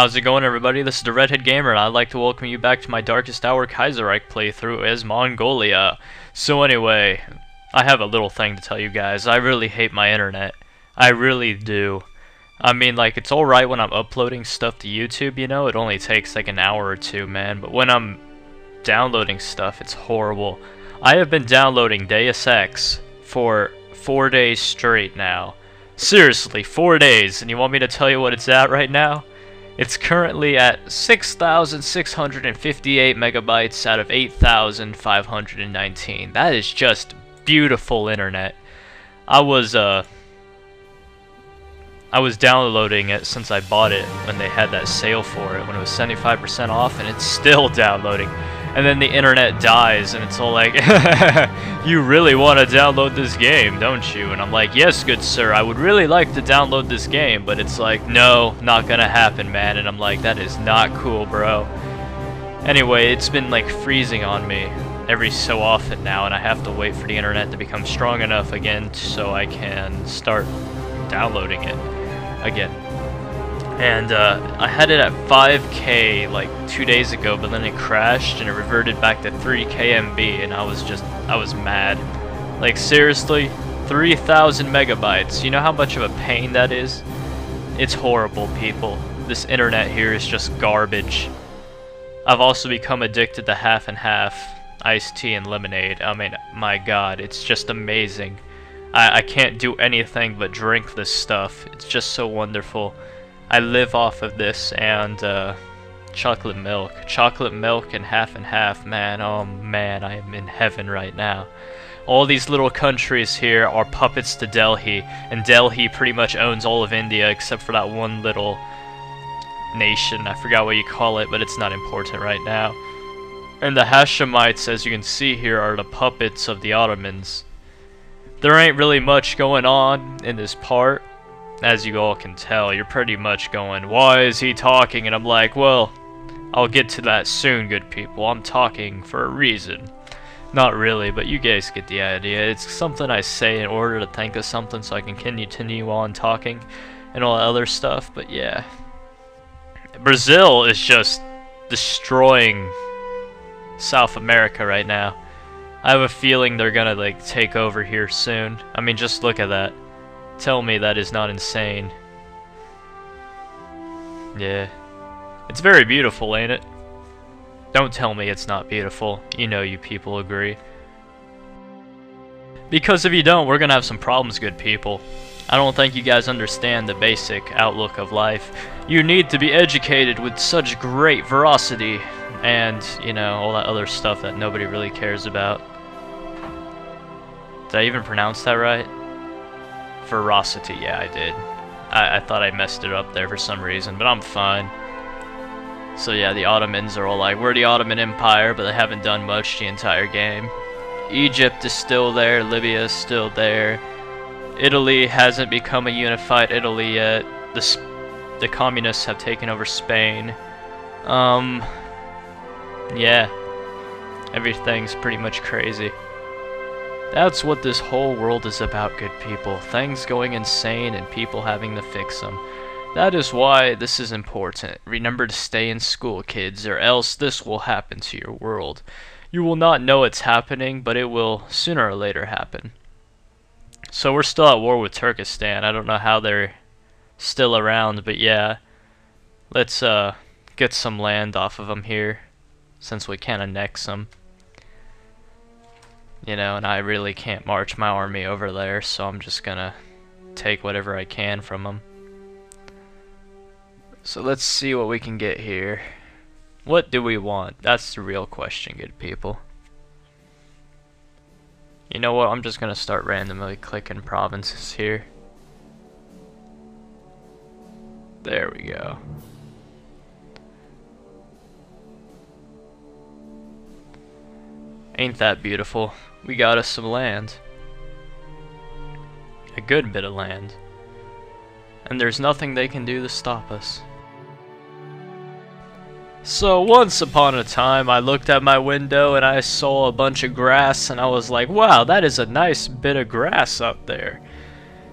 How's it going, everybody? This is TheRedHeadGamer, and I'd like to welcome you back to my Darkest Hour Kaiserreich playthrough as Mongolia. So anyway, I have a little thing to tell you guys. I really hate my internet. I really do. I mean, like, it's alright when I'm uploading stuff to YouTube, you know? It only takes like an hour or two, man. But when I'm downloading stuff, it's horrible. I have been downloading Deus Ex for 4 days straight now. Seriously, 4 days. And you want me to tell you what it's at right now? It's currently at 6,658 megabytes out of 8,519. That is just beautiful internet. I was downloading it since I bought it when they had that sale for it, when it was 75% off, and it's still downloading. And then the internet dies, and it's all like, you really want to download this game, don't you? And I'm like, yes, good sir, I would really like to download this game, but it's like, no, not gonna happen, man. And I'm like, that is not cool, bro. Anyway, it's been like freezing on me every so often now, and I have to wait for the internet to become strong enough again so I can start downloading it again. And I had it at 5K like 2 days ago, but then it crashed and it reverted back to 3K MB, and I was mad. Like, seriously, 3,000 megabytes. You know how much of a pain that is? It's horrible, people. This internet here is just garbage. I've also become addicted to half and half iced tea and lemonade. I mean, my god, it's just amazing. I can't do anything but drink this stuff. It's just so wonderful. I live off of this and chocolate milk. Chocolate milk and half, man. Oh man, I am in heaven right now. All these little countries here are puppets to Delhi, and Delhi pretty much owns all of India except for that one little nation. I forgot what you call it, but it's not important right now. And the Hashemites, as you can see here, are the puppets of the Ottomans. There ain't really much going on in this part. As you all can tell, you're pretty much going, why is he talking? And I'm like, well, I'll get to that soon, good people. I'm talking for a reason. Not really, but you guys get the idea. It's something I say in order to think of something so I can continue on talking and all that other stuff, but yeah. Brazil is just destroying South America right now. I have a feeling they're gonna, like, take over here soon. I mean, just look at that. Tell me that is not insane. Yeah. It's very beautiful, ain't it? Don't tell me it's not beautiful. You know you people agree. Because if you don't, we're gonna have some problems, good people. I don't think you guys understand the basic outlook of life. You need to be educated with such great veracity and, you know, all that other stuff that nobody really cares about. Did I even pronounce that right? Veracity, yeah, I did. I thought I messed it up there for some reason, but I'm fine. So yeah, the Ottomans are all like, we're the Ottoman Empire, but they haven't done much the entire game. Egypt is still there, Libya is still there. Italy hasn't become a unified Italy yet. The communists have taken over Spain. Yeah. Everything's pretty much crazy. That's what this whole world is about, good people. Things going insane and people having to fix them. That is why this is important. Remember to stay in school, kids, or else this will happen to your world. You will not know it's happening, but it will sooner or later happen. So we're still at war with Turkestan. I don't know how they're still around, but yeah. Let's get some land off of them here, since we can't annex them. You know, and I really can't march my army over there, so I'm just gonna take whatever I can from them. So let's see what we can get here. What do we want? That's the real question, good people. You know what? I'm just gonna start randomly clicking provinces here. There we go. Ain't that beautiful? We got us some land. A good bit of land. And there's nothing they can do to stop us. So once upon a time, I looked at my window and I saw a bunch of grass and I was like, wow, that is a nice bit of grass up there.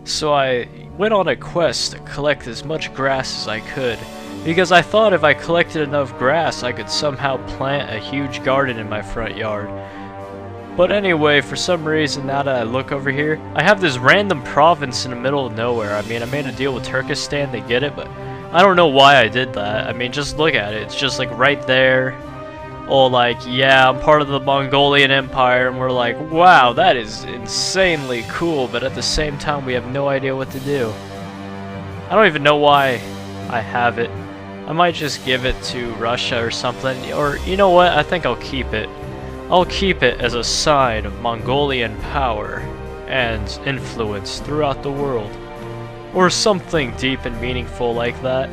So I went on a quest to collect as much grass as I could, because I thought if I collected enough grass I could somehow plant a huge garden in my front yard. But anyway, for some reason, now that I look over here, I have this random province in the middle of nowhere. I mean, I made a deal with Turkestan to get it, but I don't know why I did that. I mean, just look at it. It's just like right there. All like, yeah, I'm part of the Mongolian Empire, and we're like, wow, that is insanely cool, but at the same time, we have no idea what to do. I don't even know why I have it. I might just give it to Russia or something, or you know what, I think I'll keep it. I'll keep it as a sign of Mongolian power and influence throughout the world. Or something deep and meaningful like that.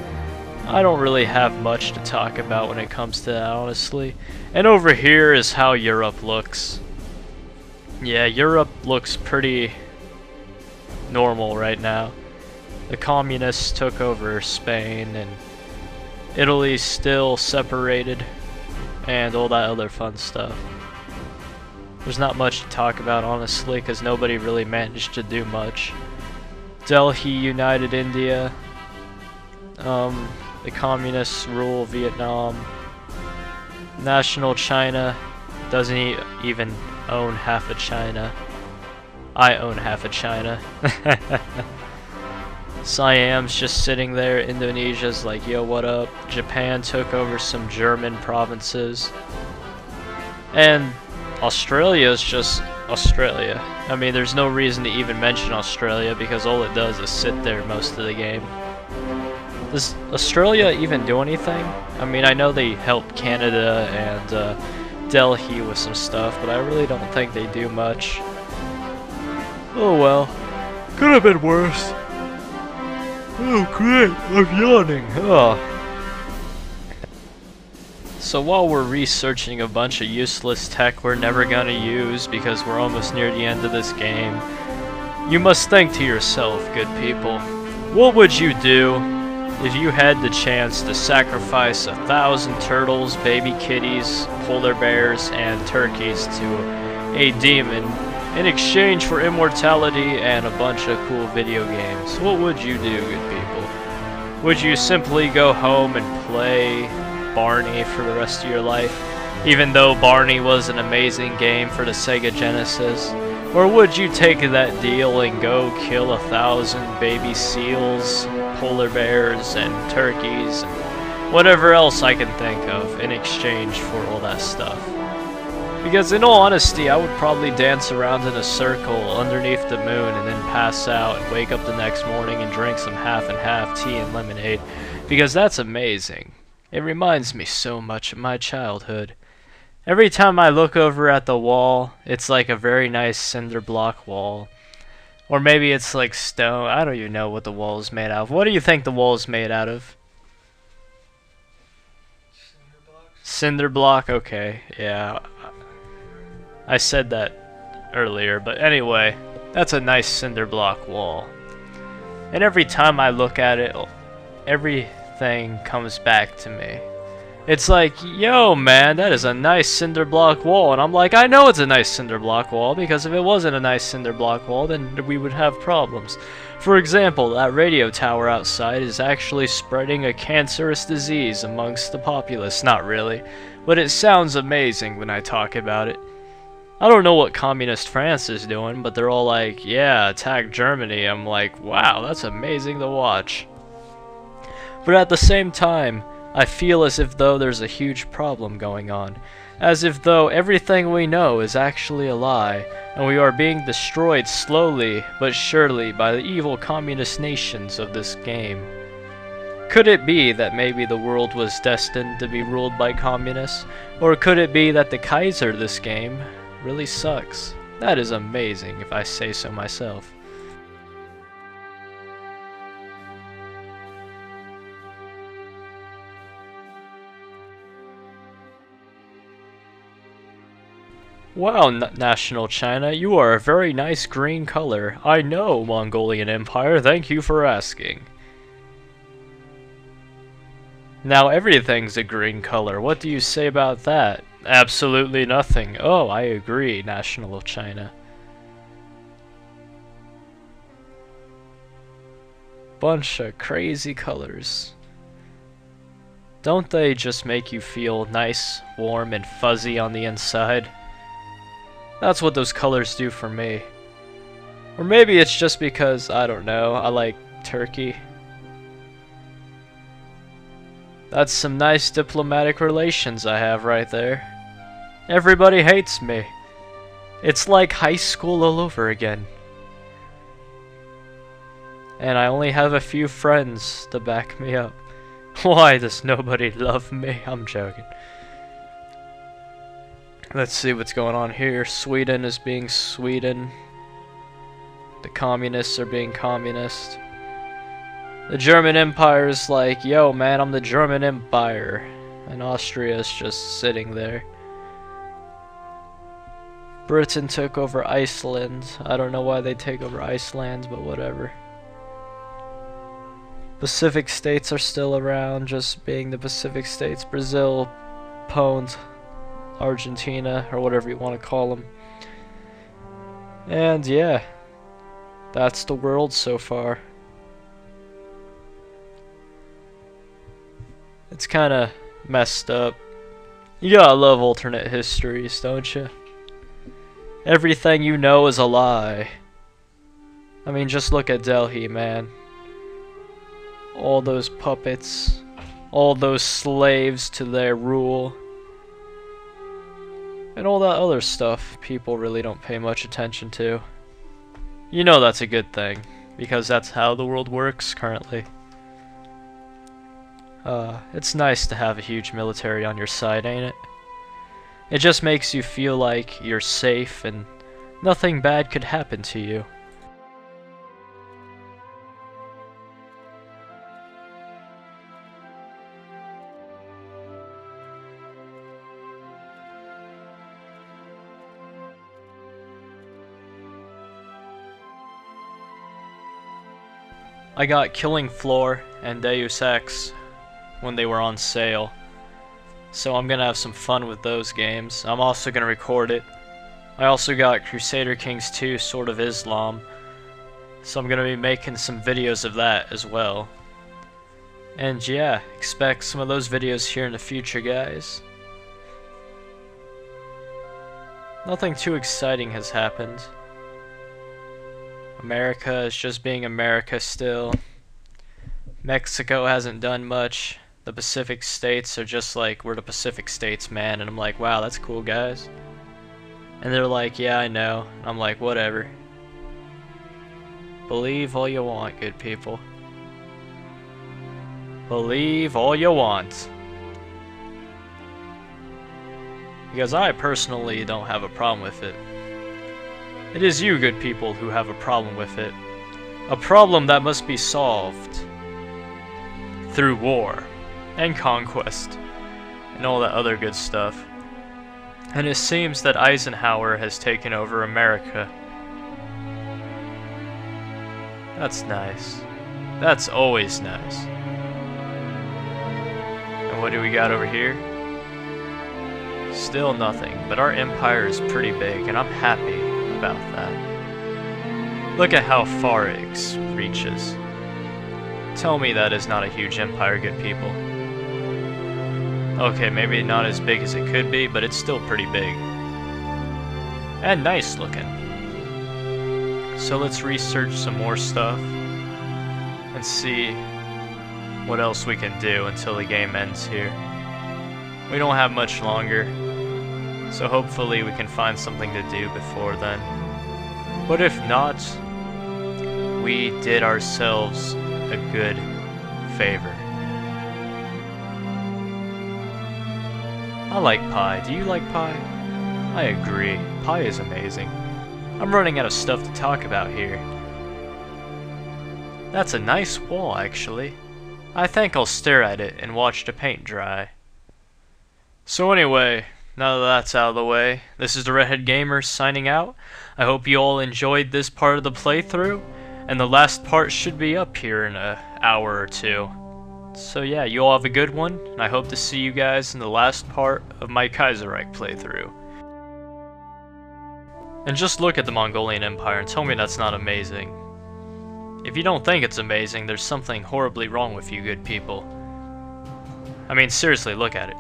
I don't really have much to talk about when it comes to that, honestly. And over here is how Europe looks. Yeah, Europe looks pretty normal right now. The communists took over Spain, and Italy's still separated, and all that other fun stuff. There's not much to talk about, honestly, because nobody really managed to do much. Delhi united India. The communists rule Vietnam. National China doesn't even own half of China. I own half of China. Siam's just sitting there. Indonesia's like, yo, what up? Japan took over some German provinces. And Australia's just Australia. I mean, there's no reason to even mention Australia because all it does is sit there most of the game. Does Australia even do anything? I mean, I know they help Canada and Delhi with some stuff, but I really don't think they do much. Oh well. Could have been worse. Oh great, I'm yawning. Oh. So while we're researching a bunch of useless tech we're never gonna use because we're almost near the end of this game, you must think to yourself, good people, what would you do if you had the chance to sacrifice 1,000 turtles, baby kitties, polar bears, and turkeys to a demon in exchange for immortality and a bunch of cool video games? What would you do, good people? Would you simply go home and play Barney for the rest of your life, even though Barney was an amazing game for the Sega Genesis? Or would you take that deal and go kill 1,000 baby seals, polar bears, and turkeys, and whatever else I can think of in exchange for all that stuff? Because in all honesty, I would probably dance around in a circle underneath the moon and then pass out and wake up the next morning and drink some half and half tea and lemonade, because that's amazing. It reminds me so much of my childhood. Every time I look over at the wall, it's like a very nice cinder block wall. Or maybe it's like stone. I don't even know what the wall is made out of. What do you think the wall is made out of? Cinder block? Okay, yeah. I said that earlier, but anyway, that's a nice cinder block wall. And every time I look at it, everything comes back to me. It's like, yo man, that is a nice cinder block wall, and I'm like, I know it's a nice cinder block wall, because if it wasn't a nice cinder block wall, then we would have problems. For example, that radio tower outside is actually spreading a cancerous disease amongst the populace. Not really, but it sounds amazing when I talk about it. I don't know what communist France is doing, but they're all like, yeah, attack Germany. I'm like, wow, that's amazing to watch. But at the same time, I feel as if though there's a huge problem going on. As if though everything we know is actually a lie, and we are being destroyed slowly but surely by the evil communist nations of this game. Could it be that maybe the world was destined to be ruled by communists? Or could it be that the Kaiser of this game really sucks? That is amazing, if I say so myself. Wow, National China, you are a very nice green color. I know, Mongolian Empire, thank you for asking. Now everything's a green color. What do you say about that? Absolutely nothing. Oh, I agree, National China. Bunch of crazy colors. Don't they just make you feel nice, warm, and fuzzy on the inside? That's what those colors do for me. Or maybe it's just because, I don't know, I like Turkey. That's some nice diplomatic relations I have right there. Everybody hates me. It's like high school all over again. And I only have a few friends to back me up. Why does nobody love me? I'm joking. Let's see what's going on here. Sweden is being Sweden. The communists are being communist. The German Empire is like, yo man, I'm the German Empire. And Austria is just sitting there. Britain took over Iceland. I don't know why they take over Iceland, but whatever. Pacific states are still around, just being the Pacific states. Brazil pwned Argentina, or whatever you want to call them. And yeah, that's the world so far. It's kinda messed up. You gotta love alternate histories, don't you? Everything you know is a lie. I mean, just look at Delhi, man. All those puppets, all those slaves to their rule, and all that other stuff people really don't pay much attention to. You know that's a good thing, because that's how the world works currently. It's nice to have a huge military on your side, ain't it? It just makes you feel like you're safe and nothing bad could happen to you. I got Killing Floor and Deus Ex when they were on sale, so I'm gonna have some fun with those games. I'm also gonna record it. I also got Crusader Kings 2 Sword of Islam, so I'm gonna be making some videos of that as well. And yeah, expect some of those videos here in the future, guys. Nothing too exciting has happened. America is just being America still. Mexico hasn't done much. The Pacific States are just like, we're the Pacific States, man. And I'm like, wow, that's cool, guys. And they're like, yeah, I know. And I'm like, whatever. Believe all you want, good people. Believe all you want. Because I personally don't have a problem with it. It is you, good people, who have a problem with it. A problem that must be solved through war and conquest and all that other good stuff. And it seems that Eisenhower has taken over America. That's nice. That's always nice. And what do we got over here? Still nothing, but our empire is pretty big and I'm happy about that. Look at how far it reaches. Tell me that is not a huge empire, good people. Okay, maybe not as big as it could be, but it's still pretty big. And nice looking. So let's research some more stuff and see what else we can do until the game ends here. We don't have much longer, so hopefully we can find something to do before then. But if not, we did ourselves a good favor. I like pie. Do you like pie? I agree. Pie is amazing. I'm running out of stuff to talk about here. That's a nice wall, actually. I think I'll stare at it and watch the paint dry. So anyway, now that that's out of the way, this is TheRedHeadGamer signing out. I hope you all enjoyed this part of the playthrough, and the last part should be up here in an hour or two. So yeah, you all have a good one, and I hope to see you guys in the last part of my Kaiserreich playthrough. And just look at the Mongolian Empire and tell me that's not amazing. If you don't think it's amazing, there's something horribly wrong with you good people. I mean, seriously, look at it.